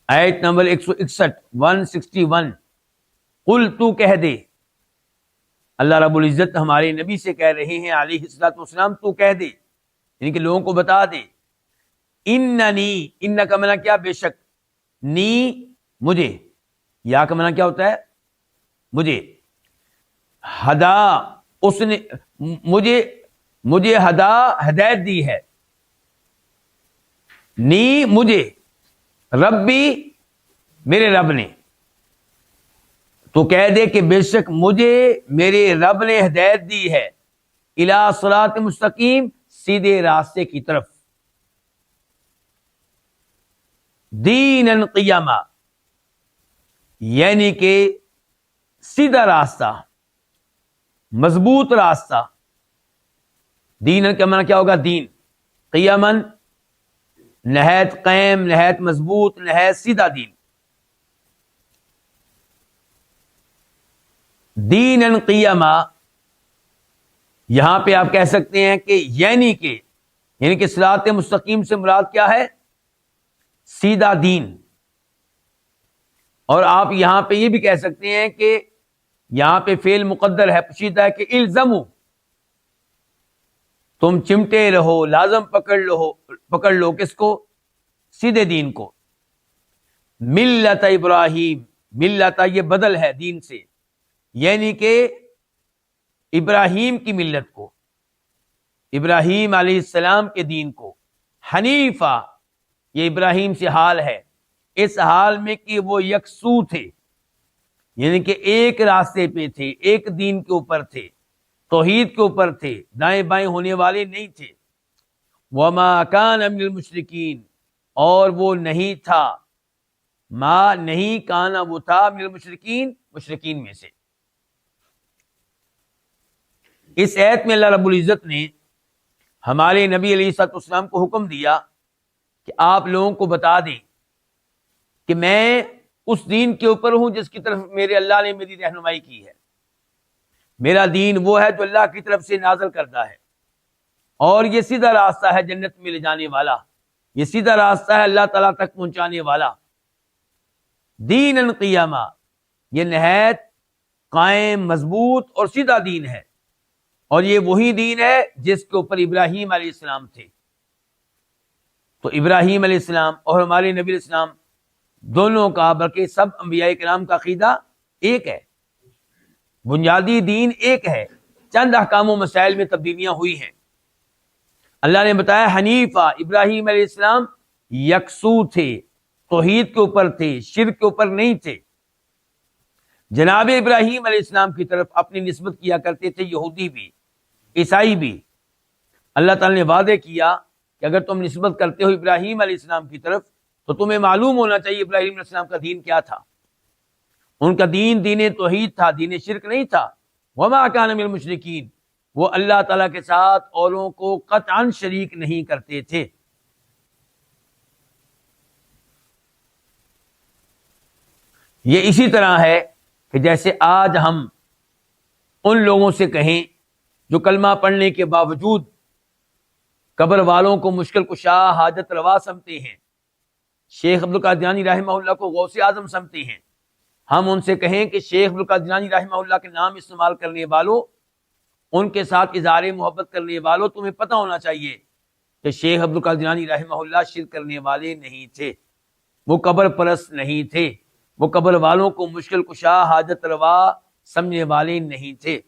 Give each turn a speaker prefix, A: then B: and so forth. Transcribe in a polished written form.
A: آیت نمبر 161 قل تو کہہ دے، اللہ رب العزت ہمارے نبی سے کہہ رہے ہیں علیہ الصلوۃ والسلام، تو کہہ دے، یعنی کہ لوگوں کو بتا دے، اننی، ان کا معنی کیا؟ بے شک، نی مجھے، یا کا معنی کیا ہوتا ہے؟ مجھے، ہدا اس نے مجھے ہدایت دی ہے، نی مجھے، ربی میرے رب نے، تو کہہ دے کہ بے شک مجھے میرے رب نے ہدایت دی ہے، الی صراط مستقیم، سیدھے راستے کی طرف، دینًا قیما، یعنی کہ سیدھا راستہ، مضبوط راستہ، دین کا معنی کیا ہوگا؟ دین، قیمن نہایت قائم، نہایت مضبوط، نہایت سیدھا دین، دینًا قیما، یہاں پہ آپ کہہ سکتے ہیں کہ یعنی کہ صراط مستقیم سے مراد کیا ہے؟ سیدھا دین۔ اور آپ یہاں پہ یہ بھی کہہ سکتے ہیں کہ یہاں پہ فعل مقدر ہے، پوشیدہ ہے، کہ الزمو، تم چمٹے رہو، لازم پکڑ لو کس کو؟ سیدھے دین کو۔ ملت ابراہیم، ملت یہ بدل ہے دین سے، یعنی کہ ابراہیم کی ملت کو، ابراہیم علیہ السلام کے دین کو، حنیفہ، یہ ابراہیم سے حال ہے، اس حال میں کہ وہ یکسو تھے، یعنی کہ ایک راستے پہ تھے، ایک دین کے اوپر تھے، توحید کے اوپر تھے، دائیں بائیں ہونے والے نہیں تھے۔ وما کان من المشرکین، اور وہ نہیں تھا، ما نہیں، کانا وہ تھا، من المشرکین، مشرکین میں سے۔ اس آیت میں اللہ رب العزت نے ہمارے نبی علیہ الصلوۃ والسلام کو حکم دیا کہ آپ لوگوں کو بتا دیں کہ میں اس دین کے اوپر ہوں جس کی طرف میرے اللہ نے میری رہنمائی کی ہے۔ میرا دین وہ ہے جو اللہ کی طرف سے نازل کردہ ہے، اور یہ سیدھا راستہ ہے جنت میں لے جانے والا، یہ سیدھا راستہ ہے اللہ تعالیٰ تک پہنچانے والا، دینًا قیما، یہ نہایت قائم، مضبوط اور سیدھا دین ہے، اور یہ وہی دین ہے جس کے اوپر ابراہیم علیہ السلام تھے۔ تو ابراہیم علیہ السلام اور ہمارے نبی علیہ السلام دونوں کا، بلکہ سب انبیاء کرام کا عقیدہ ایک ہے، بنیادی دین ایک ہے، چند احکام و مسائل میں تبدیلیاں ہوئی ہیں۔ اللہ نے بتایا حنیفہ، ابراہیم علیہ السلام یکسو تھے، توحید کے اوپر تھے، شرک کے اوپر نہیں تھے۔ جناب ابراہیم علیہ السلام کی طرف اپنی نسبت کیا کرتے تھے یہودی بھی، عیسائی بھی۔ اللہ تعالی نے وعدے کیا کہ اگر تم نسبت کرتے ہو ابراہیم علیہ السلام کی طرف تو تمہیں معلوم ہونا چاہیے ابراہیم علیہ السلام کا دین کیا تھا۔ ان کا دین دین توحید تھا، دین شرک نہیں تھا۔ وما کان من المشرکین، وہ اللہ تعالیٰ کے ساتھ اوروں کو قطعاً شریک نہیں کرتے تھے۔ یہ اسی طرح ہے کہ جیسے آج ہم ان لوگوں سے کہیں جو کلمہ پڑھنے کے باوجود قبر والوں کو مشکل کشا، حاجت روا سمجھتے ہیں، شیخ عبدالقادر جیلانی رحمہ اللہ کو غوث اعظم سمجھتے ہیں، ہم ان سے کہیں کہ شیخ عبدالقادر جیلانی رحمہ اللہ کے نام استعمال کرنے والوں، ان کے ساتھ اظہار محبت کرنے والوں، تمہیں پتہ ہونا چاہیے کہ شیخ عبدالقادر جیلانی رحمہ اللہ شرک کرنے والے نہیں تھے، وہ قبر پرست نہیں تھے، وہ قبر والوں کو مشکل کشا، حاجت روا سمجھنے والے نہیں تھے۔